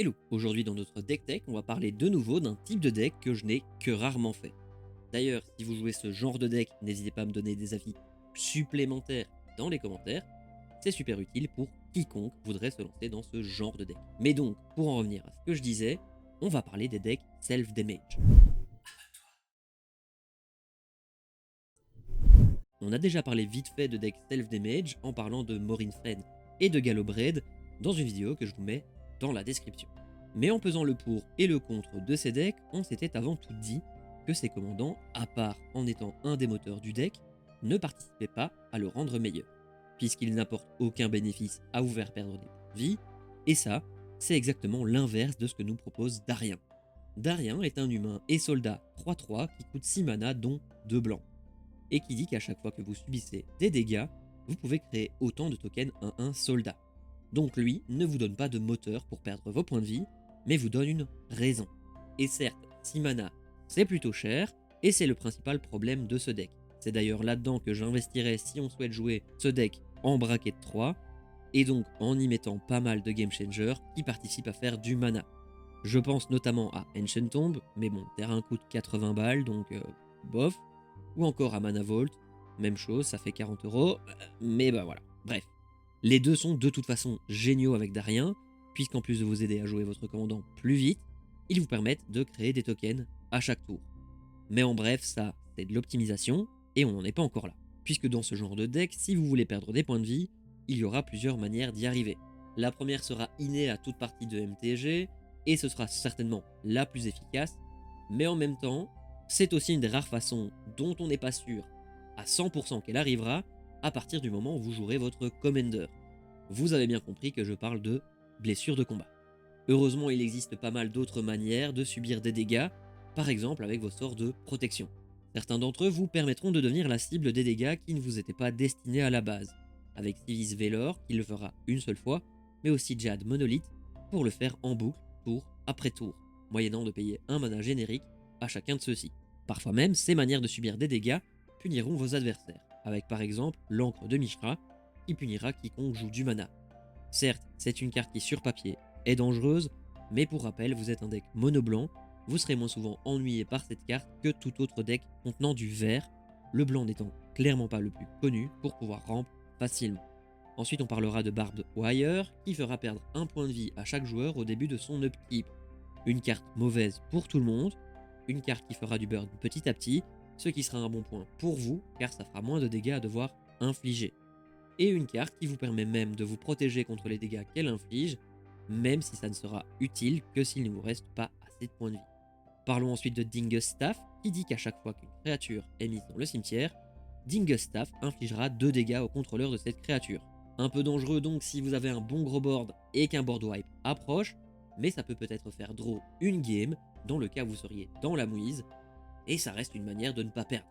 Hello, aujourd'hui dans notre deck tech, on va parler de nouveau d'un type de deck que je n'ai que rarement fait. D'ailleurs, si vous jouez ce genre de deck, n'hésitez pas à me donner des avis supplémentaires dans les commentaires, c'est super utile pour quiconque voudrait se lancer dans ce genre de deck. Mais donc, pour en revenir à ce que je disais, on va parler des decks self-damage. On a déjà parlé vite fait de decks self-damage en parlant de Morin Friend et de Gallowbraid dans une vidéo que je vous mets dans la description. Mais en pesant le pour et le contre de ces decks, on s'était avant tout dit que ces commandants, à part en étant un des moteurs du deck, ne participaient pas à le rendre meilleur, puisqu'ils n'apportent aucun bénéfice à vous faire perdre des points de vie, et ça, c'est exactement l'inverse de ce que nous propose Darien. Darien est un humain et soldat 3-3 qui coûte 6 mana dont 2 blancs, et qui dit qu'à chaque fois que vous subissez des dégâts, vous pouvez créer autant de tokens 1-1 soldat. Donc lui ne vous donne pas de moteur pour perdre vos points de vie, mais vous donne une raison. Et certes, 6 mana, c'est plutôt cher, et c'est le principal problème de ce deck. C'est d'ailleurs là-dedans que j'investirais si on souhaite jouer ce deck en bracket 3, et donc en y mettant pas mal de game changers qui participent à faire du mana. Je pense notamment à Ancient Tomb, mais bon, terrain coûte 80 balles, donc bof. Ou encore à Mana Vault, même chose, ça fait 40 euros, mais bah voilà. Bref, les deux sont de toute façon géniaux avec Darien, puisqu'en plus de vous aider à jouer votre commandant plus vite, ils vous permettent de créer des tokens à chaque tour. Mais en bref, ça, c'est de l'optimisation, et on n'en est pas encore là. Puisque dans ce genre de deck, si vous voulez perdre des points de vie, il y aura plusieurs manières d'y arriver. La première sera innée à toute partie de MTG, et ce sera certainement la plus efficace, mais en même temps, c'est aussi une des rares façons dont on n'est pas sûr à 100% qu'elle arrivera à partir du moment où vous jouerez votre Commander. Vous avez bien compris que je parle de blessure de combat. Heureusement, il existe pas mal d'autres manières de subir des dégâts, par exemple avec vos sorts de protection. Certains d'entre eux vous permettront de devenir la cible des dégâts qui ne vous étaient pas destinés à la base, avec Civis Velor qui le fera une seule fois, mais aussi Jad Monolith pour le faire en boucle tour après tour, moyennant de payer un mana générique à chacun de ceux-ci. Parfois même, ces manières de subir des dégâts puniront vos adversaires, avec par exemple l'encre de Mishra qui punira quiconque joue du mana. Certes, c'est une carte qui sur papier est dangereuse, mais pour rappel, vous êtes un deck mono blanc, vous serez moins souvent ennuyé par cette carte que tout autre deck contenant du vert, le blanc n'étant clairement pas le plus connu pour pouvoir ramp facilement. Ensuite, on parlera de Barbed Wire, qui fera perdre un point de vie à chaque joueur au début de son upkeep. Une carte mauvaise pour tout le monde, une carte qui fera du burn petit à petit, ce qui sera un bon point pour vous, car ça fera moins de dégâts à devoir infliger. Et une carte qui vous permet même de vous protéger contre les dégâts qu'elle inflige, même si ça ne sera utile que s'il ne vous reste pas assez de points de vie. Parlons ensuite de Dingus Staff, qui dit qu'à chaque fois qu'une créature est mise dans le cimetière, Dingus Staff infligera 2 dégâts au contrôleur de cette créature. Un peu dangereux donc si vous avez un bon gros board et qu'un board wipe approche, mais ça peut peut-être faire draw une game, dans le cas où vous seriez dans la mouise, et ça reste une manière de ne pas perdre.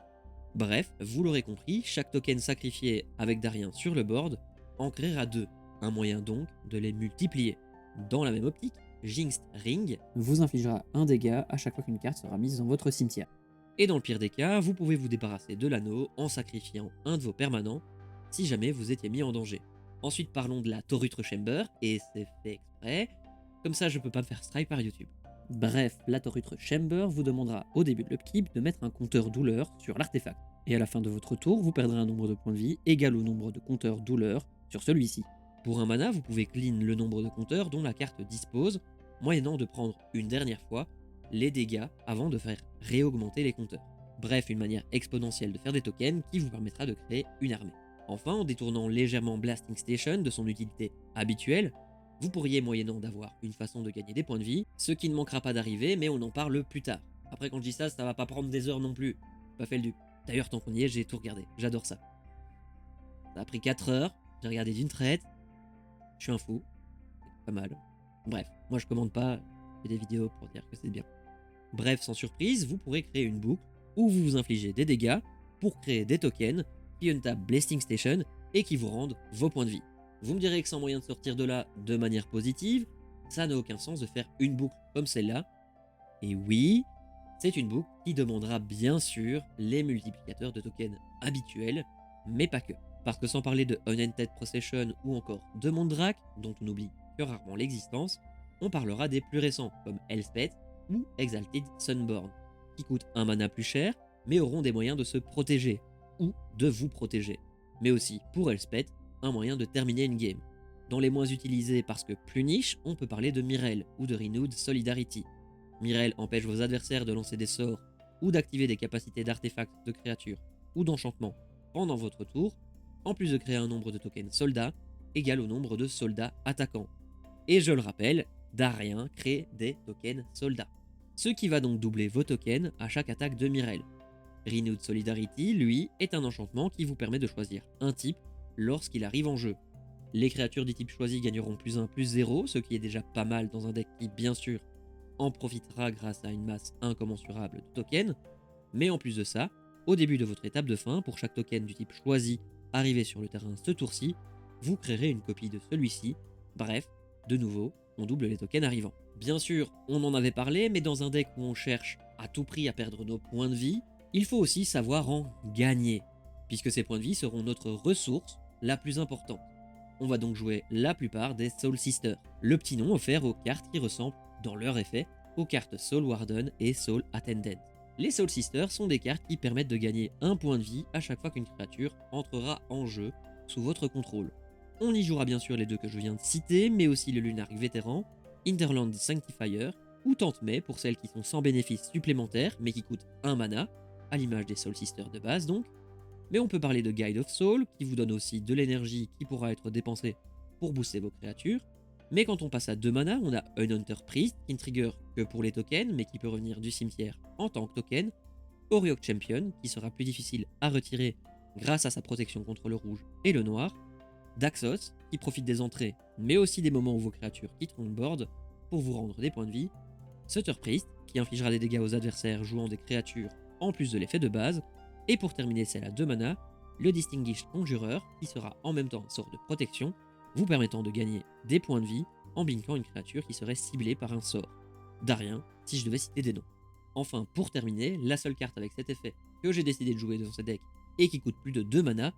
Bref, vous l'aurez compris, chaque token sacrifié avec Darien sur le board en créera 2, un moyen donc de les multiplier. Dans la même optique, Jinxed Ring vous infligera un dégât à chaque fois qu'une carte sera mise dans votre cimetière. Et dans le pire des cas, vous pouvez vous débarrasser de l'anneau en sacrifiant un de vos permanents, si jamais vous étiez mis en danger. Ensuite parlons de la Torutre Chamber, et c'est fait exprès, comme ça je peux pas me faire strike par YouTube. Bref, la Torutre Chamber vous demandera au début de l'upkeep de mettre un compteur douleur sur l'artefact. Et à la fin de votre tour, vous perdrez un nombre de points de vie égal au nombre de compteurs douleur sur celui-ci. Pour un mana, vous pouvez clean le nombre de compteurs dont la carte dispose, moyennant de prendre une dernière fois les dégâts avant de faire réaugmenter les compteurs. Bref, une manière exponentielle de faire des tokens qui vous permettra de créer une armée. Enfin, en détournant légèrement Blasting Station de son utilité habituelle, vous pourriez, moyennant d'avoir une façon de gagner des points de vie, ce qui ne manquera pas d'arriver, mais on en parle plus tard. Après, quand je dis ça, ça va pas prendre des heures non plus. Pas fait le dupe. D'ailleurs, tant qu'on y est, j'ai tout regardé. J'adore ça. Ça a pris 4 heures, j'ai regardé d'une traite. Je suis un fou. C'est pas mal. Bref, moi je commande pas, je fais des vidéos pour dire que c'est bien. Bref, sans surprise, vous pourrez créer une boucle où vous vous infligez des dégâts pour créer des tokens qui untap Blasting Station et qui vous rendent vos points de vie. Vous me direz que sans moyen de sortir de là de manière positive, ça n'a aucun sens de faire une boucle comme celle-là. Et oui, c'est une boucle qui demandera bien sûr les multiplicateurs de tokens habituels, mais pas que. Parce que sans parler de Unended Procession ou encore de Mondrak, dont on oublie que rarement l'existence, on parlera des plus récents, comme Elspeth ou Exalted Sunborn, qui coûtent un mana plus cher, mais auront des moyens de se protéger, ou de vous protéger. Mais aussi, pour Elspeth, un moyen de terminer une game. Dans les moins utilisés parce que plus niche, on peut parler de Myrel ou de Renewed Solidarity. Myrel empêche vos adversaires de lancer des sorts ou d'activer des capacités d'artefacts, de créatures ou d'enchantements pendant votre tour, en plus de créer un nombre de tokens soldats égal au nombre de soldats attaquants. Et je le rappelle, Darien crée des tokens soldats. Ce qui va donc doubler vos tokens à chaque attaque de Myrel. Renewed Solidarity, lui, est un enchantement qui vous permet de choisir un type lorsqu'il arrive en jeu. Les créatures du type choisi gagneront +1/+0, ce qui est déjà pas mal dans un deck qui, bien sûr, en profitera grâce à une masse incommensurable de tokens, mais en plus de ça, au début de votre étape de fin, pour chaque token du type choisi arrivé sur le terrain ce tour-ci, vous créerez une copie de celui-ci. Bref, de nouveau, on double les tokens arrivants. Bien sûr, on en avait parlé, mais dans un deck où on cherche à tout prix à perdre nos points de vie, il faut aussi savoir en gagner, puisque ces points de vie seront notre ressource la plus importante. On va donc jouer la plupart des Soul Sisters, le petit nom offert aux cartes qui ressemblent, dans leur effet, aux cartes Soul Warden et Soul Attendant. Les Soul Sisters sont des cartes qui permettent de gagner un point de vie à chaque fois qu'une créature entrera en jeu sous votre contrôle. On y jouera bien sûr les deux que je viens de citer, mais aussi le Lunark Vétéran, Hinterland Sanctifier, ou Tante May pour celles qui sont sans bénéfice supplémentaire mais qui coûtent 1 mana, à l'image des Soul Sisters de base donc. Mais on peut parler de Guide of Soul, qui vous donne aussi de l'énergie qui pourra être dépensée pour booster vos créatures. Mais quand on passe à 2 mana, on a Unhunter Priest, qui ne trigger que pour les tokens, mais qui peut revenir du cimetière en tant que token. Auriok Champion, qui sera plus difficile à retirer grâce à sa protection contre le rouge et le noir. Daxos, qui profite des entrées, mais aussi des moments où vos créatures quitteront le board pour vous rendre des points de vie. Sutter Priest, qui infligera des dégâts aux adversaires jouant des créatures en plus de l'effet de base. Et pour terminer celle à 2 mana, le Distinguished Conjurer, qui sera en même temps un sort de protection, vous permettant de gagner des points de vie en blinkant une créature qui serait ciblée par un sort. Darien, si je devais citer des noms. Enfin, pour terminer, la seule carte avec cet effet que j'ai décidé de jouer dans ce deck et qui coûte plus de 2 mana,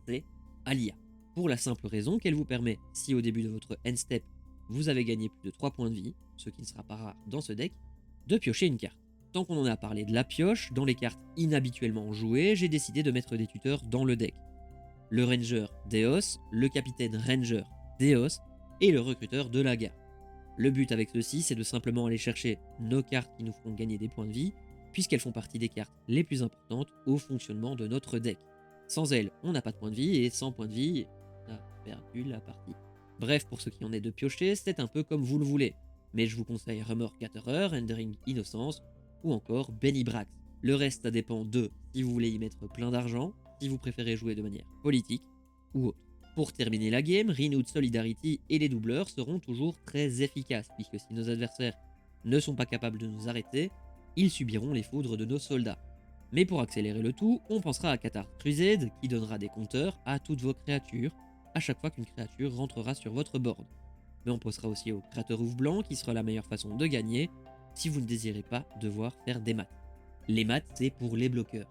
c'est Alia. Pour la simple raison qu'elle vous permet, si au début de votre end step, vous avez gagné plus de 3 points de vie, ce qui ne sera pas rare dans ce deck, de piocher une carte. Tant qu'on en a parlé de la pioche, dans les cartes inhabituellement jouées, j'ai décidé de mettre des tuteurs dans le deck. Le Ranger Deos, le Capitaine Ranger Deos et le Recruteur de Laga. Le but avec ceci, c'est de simplement aller chercher nos cartes qui nous feront gagner des points de vie, puisqu'elles font partie des cartes les plus importantes au fonctionnement de notre deck. Sans elles, on n'a pas de points de vie, et sans points de vie, on a perdu la partie. Bref, pour ceux qui en aient de piocher, c'est un peu comme vous le voulez, mais je vous conseille Rumor Gatherer, Rendering Innocence, ou encore Benny Brax. Le reste, ça dépend de si vous voulez y mettre plein d'argent, si vous préférez jouer de manière politique ou autre. Pour terminer la game, Renewed Solidarity et les doubleurs seront toujours très efficaces, puisque si nos adversaires ne sont pas capables de nous arrêter, ils subiront les foudres de nos soldats. Mais pour accélérer le tout, on pensera à Cathars Crusade, qui donnera des compteurs à toutes vos créatures, à chaque fois qu'une créature rentrera sur votre board. Mais on pensera aussi au Craterouf Blanc, qui sera la meilleure façon de gagner, si vous ne désirez pas devoir faire des maths. Les maths, c'est pour les bloqueurs.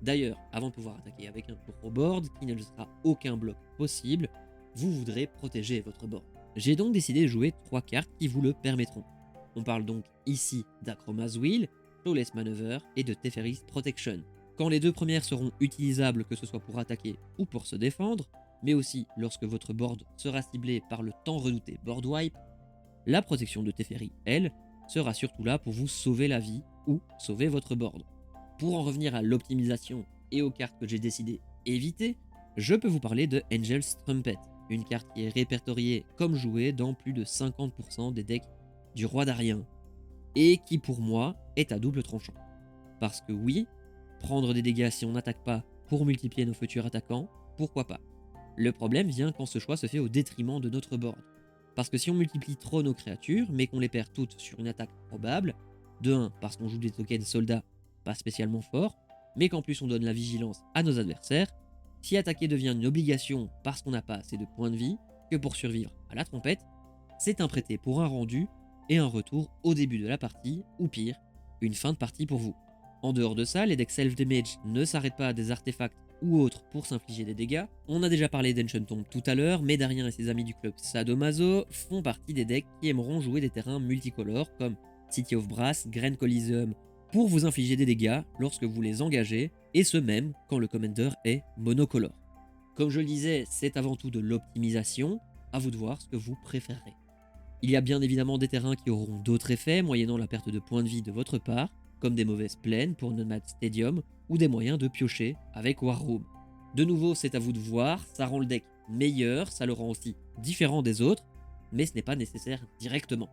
D'ailleurs, avant de pouvoir attaquer avec un gros board qui ne laissera aucun bloc possible, vous voudrez protéger votre board. J'ai donc décidé de jouer 3 cartes qui vous le permettront. On parle donc ici d'Achroma's Will, Flawless Maneuver et de Teferi's Protection. Quand les deux premières seront utilisables, que ce soit pour attaquer ou pour se défendre, mais aussi lorsque votre board sera ciblé par le tant redouté board wipe, la protection de Teferi, elle, sera surtout là pour vous sauver la vie ou sauver votre board. Pour en revenir à l'optimisation et aux cartes que j'ai décidé éviter, je peux vous parler de Angel's Trumpet, une carte qui est répertoriée comme jouée dans plus de 50% des decks du Roi d'Arien, et qui pour moi est à double tranchant. Parce que oui, prendre des dégâts si on n'attaque pas pour multiplier nos futurs attaquants, pourquoi pas. Le problème vient quand ce choix se fait au détriment de notre board. Parce que si on multiplie trop nos créatures, mais qu'on les perd toutes sur une attaque probable, de 1 parce qu'on joue des tokens soldats pas spécialement forts, mais qu'en plus on donne la vigilance à nos adversaires, si attaquer devient une obligation parce qu'on n'a pas assez de points de vie, que pour survivre à la trompette, c'est un prêté pour un rendu et un retour au début de la partie, ou pire, une fin de partie pour vous. En dehors de ça, les decks self-damage ne s'arrêtent pas à des artefacts ou autres pour s'infliger des dégâts. On a déjà parlé d'Ancient Tomb tout à l'heure, mais Darien et ses amis du club Sadomaso font partie des decks qui aimeront jouer des terrains multicolores comme City of Brass, Grand Coliseum, pour vous infliger des dégâts lorsque vous les engagez, et ce même quand le commander est monocolore. Comme je le disais, c'est avant tout de l'optimisation, à vous de voir ce que vous préférez. Il y a bien évidemment des terrains qui auront d'autres effets, moyennant la perte de points de vie de votre part, comme des mauvaises plaines pour Nomad Stadium, ou des moyens de piocher avec War Room. De nouveau, c'est à vous de voir, ça rend le deck meilleur, ça le rend aussi différent des autres, mais ce n'est pas nécessaire directement.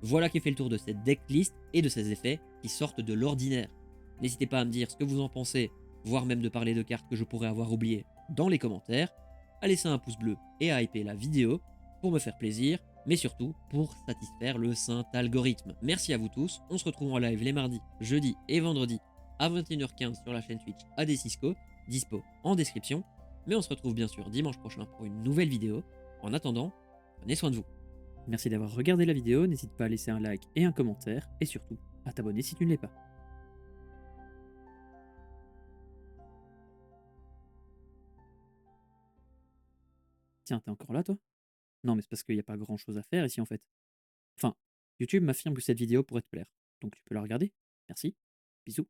Voilà qui fait le tour de cette decklist et de ses effets qui sortent de l'ordinaire. N'hésitez pas à me dire ce que vous en pensez, voire même de parler de cartes que je pourrais avoir oubliées dans les commentaires, à laisser un pouce bleu et à hyper la vidéo pour me faire plaisir, mais surtout pour satisfaire le saint algorithme. Merci à vous tous, on se retrouve en live les mardis, jeudis et vendredis à 21h15 sur la chaîne Twitch ADCisco, dispo en description, mais on se retrouve bien sûr dimanche prochain pour une nouvelle vidéo. En attendant, prenez soin de vous. Merci d'avoir regardé la vidéo, n'hésite pas à laisser un like et un commentaire, et surtout à t'abonner si tu ne l'es pas. Tiens, t'es encore là toi? Non mais c'est parce qu'il n'y a pas grand chose à faire ici en fait. Enfin, YouTube m'affirme que cette vidéo pourrait te plaire, donc tu peux la regarder. Merci, bisous.